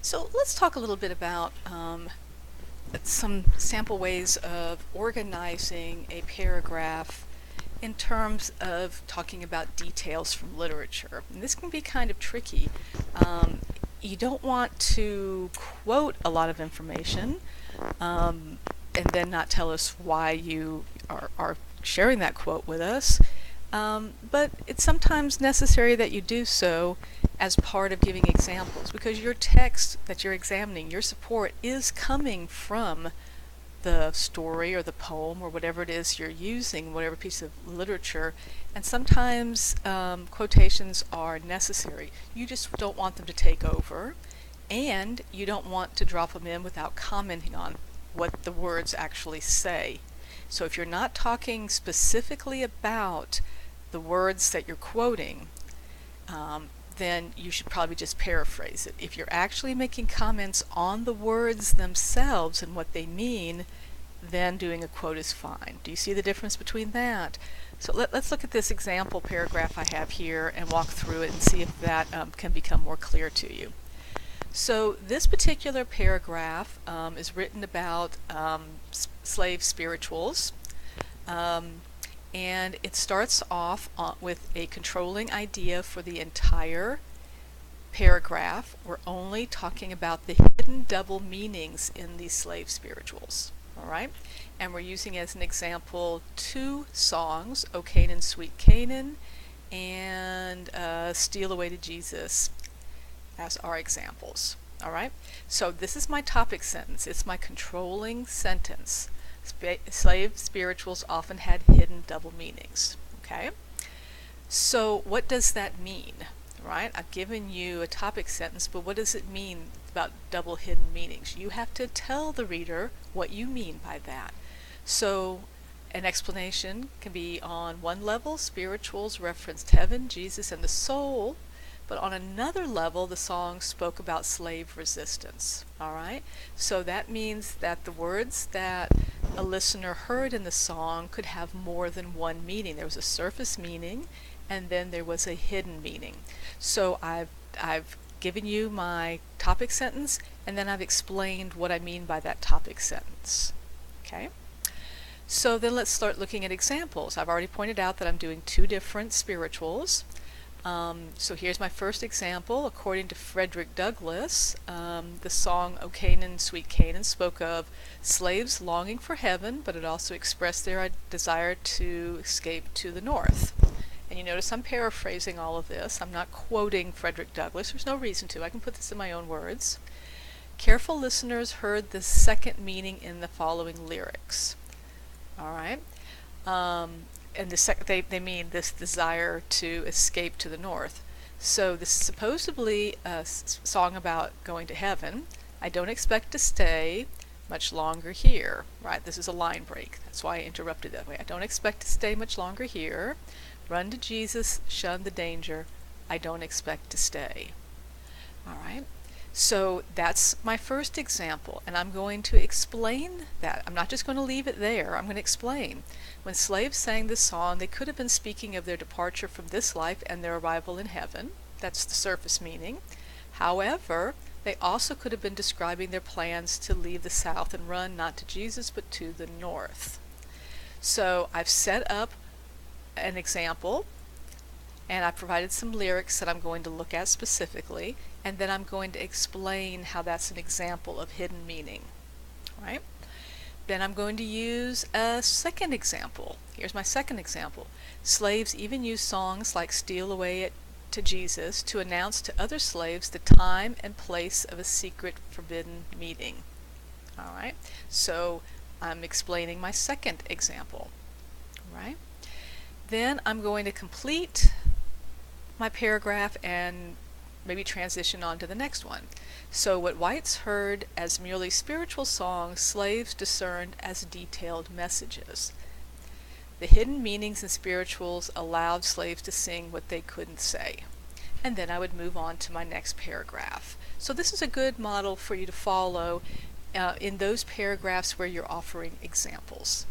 So let's talk a little bit about some sample ways of organizing a paragraph in terms of talking about details from literature. And this can be kind of tricky. You don't want to quote a lot of information and then not tell us why you are sharing that quote with us. But it's sometimes necessary that you do so as part of giving examples, because your text that you're examining, your support, is coming from the story or the poem or whatever it is you're using, whatever piece of literature, and sometimes quotations are necessary. You just don't want them to take over, and you don't want to drop them in without commenting on what the words actually say. So if you're not talking specifically about the words that you're quoting, then you should probably just paraphrase it. If you're actually making comments on the words themselves and what they mean, then doing a quote is fine. Do you see the difference between that? So let's look at this example paragraph I have here and walk through it and see if that can become more clear to you. So this particular paragraph is written about slave spirituals. And it starts off with a controlling idea for the entire paragraph. We're only talking about the hidden double meanings in these slave spirituals. All right? And we're using as an example two songs, O Canaan, Sweet Canaan, and Steal Away to Jesus as our examples. All right? So this is my topic sentence. It's my controlling sentence. Slave spirituals often had hidden double meanings. Okay? So what does that mean? Right? I've given you a topic sentence, but what does it mean about double hidden meanings? You have to tell the reader what you mean by that. So an explanation can be on one level, spirituals referenced heaven, Jesus, and the soul. But on another level, the song spoke about slave resistance. All right? So that means that the words that a listener heard in the song could have more than one meaning. There was a surface meaning, and then there was a hidden meaning. So I've given you my topic sentence, and then I've explained what I mean by that topic sentence. Okay? So then let's start looking at examples. I've already pointed out that I'm doing two different spirituals. So here's my first example. According to Frederick Douglass, the song O Canaan, Sweet Canaan spoke of slaves longing for heaven, but it also expressed their desire to escape to the north. And you notice I'm paraphrasing all of this. I'm not quoting Frederick Douglass. There's no reason to. I can put this in my own words. Careful listeners heard the second meaning in the following lyrics. All right? And they mean this desire to escape to the north. So this is supposedly a song about going to heaven. I don't expect to stay much longer here. Right? This is a line break. That's why I interrupted that way. I don't expect to stay much longer here. Run to Jesus, shun the danger. I don't expect to stay. All right? So that's my first example, and I'm going to explain that. I'm not just going to leave it there. I'm going to explain. When slaves sang this song, they could have been speaking of their departure from this life and their arrival in heaven. That's the surface meaning. However, they also could have been describing their plans to leave the South and run not to Jesus but to the North. So I've set up an example, and I've provided some lyrics that I'm going to look at specifically, and then I'm going to explain how that's an example of hidden meaning. Right? Then I'm going to use a second example. Here's my second example. Slaves even use songs like Steal Away to Jesus to announce to other slaves the time and place of a secret forbidden meeting. All right? So I'm explaining my second example. Right? Then I'm going to complete my paragraph and maybe transition on to the next one. So what whites heard as merely spiritual songs, slaves discerned as detailed messages. The hidden meanings in spirituals allowed slaves to sing what they couldn't say. And then I would move on to my next paragraph. So this is a good model for you to follow in those paragraphs where you're offering examples.